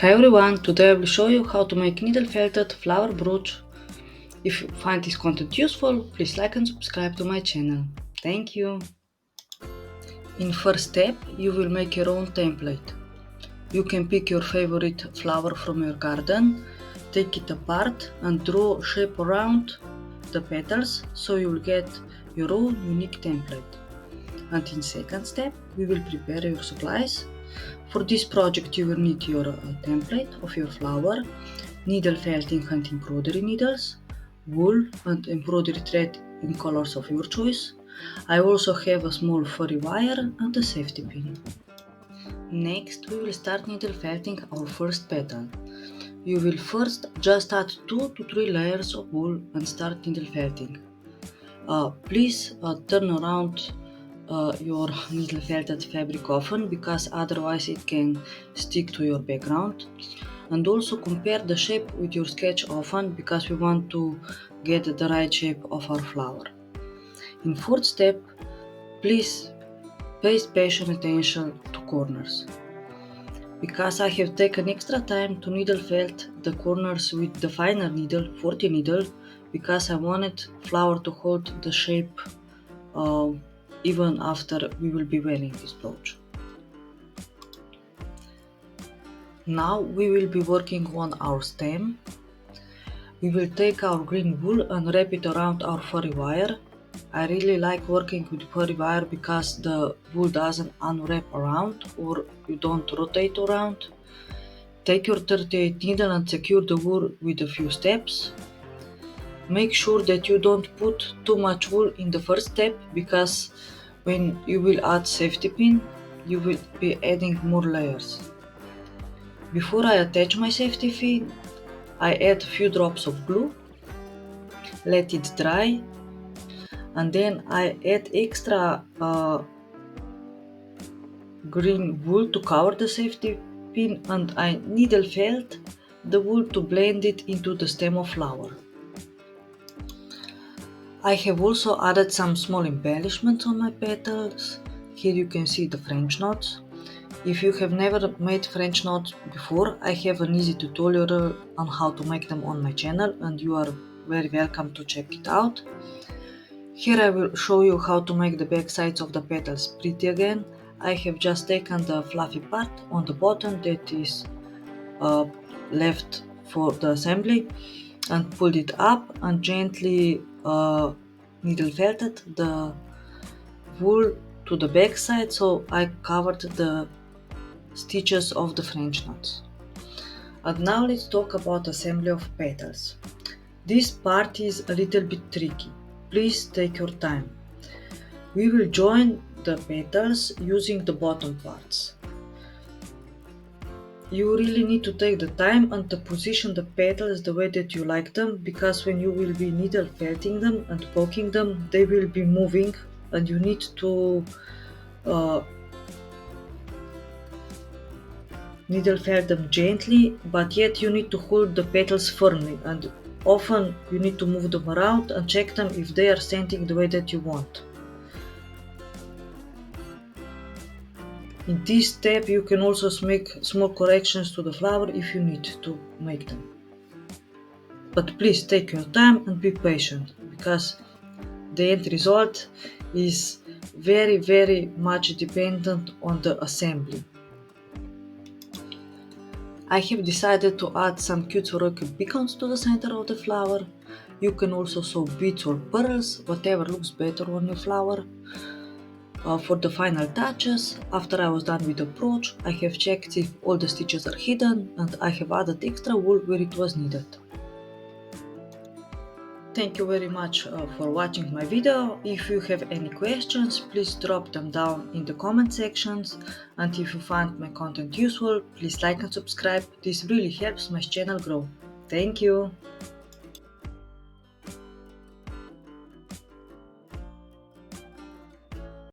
Hi everyone, today I will show you how to make needle-felted flower brooch. If you find this content useful, please like and subscribe to my channel. Thank you. In first step, you will make your own template. You can pick your favorite flower from your garden, take it apart and draw shape around the petals so you will get your own unique template. And in second step, we will prepare your supplies. For this project you will need your template of your flower, needle felting and embroidery needles, wool and embroidery thread in colors of your choice. I also have a small furry wire and a safety pin. Next we will start needle felting our first petal. You will first just add 2 to 3 layers of wool and start needle felting. Please turn around your needle felted fabric often because otherwise it can stick to your background, and also compare the shape with your sketch often because we want to get the right shape of our flower. In fourth step, please pay special attention to corners because I have taken extra time to needle felt the corners with the finer needle, 40 needle, because I wanted flower to hold the shape even after we will be wearing this brooch. Now we will be working on our stem. We will take our green wool and wrap it around our furry wire. I really like working with furry wire because the wool doesn't unwrap around or you don't rotate around. Take your 38 needle and secure the wool with a few steps. Make sure that you don't put too much wool in the first step because when you will add safety pin, you will be adding more layers. Before I attach my safety pin, I add a few drops of glue, let it dry, and then I add extra green wool to cover the safety pin and I needle felt the wool to blend it into the stem of flower. I have also added some small embellishments on my petals. Here you can see the French knots. If you have never made French knots before, I have an easy tutorial on how to make them on my channel and you are very welcome to check it out. Here I will show you how to make the back sides of the petals pretty again. I have just taken the fluffy part on the bottom that is left for the assembly and pulled it up and gently needle felted the wool to the back side so I covered the stitches of the French knots. And now let's talk about assembly of petals. This part is a little bit tricky. Please take your time. We will join the petals using the bottom parts. You really need to take the time and to position the petals the way that you like them, because when you will be needle felting them and poking them, they will be moving and you need to needle felt them gently, but yet you need to hold the petals firmly, and often you need to move them around and check them if they are standing the way that you want. In this step you can also make small corrections to the flower if you need to make them. But please take your time and be patient because the end result is very much dependent on the assembly. I have decided to add some cute Soroka beacons to the center of the flower. You can also sew beads or pearls, whatever looks better on your flower. For the final touches, after I was done with the brooch, I have checked if all the stitches are hidden and I have added extra wool where it was needed. Thank you very much for watching my video. If you have any questions, please drop them down in the comment sections, and if you find my content useful, please like and subscribe. This really helps my channel grow. Thank you!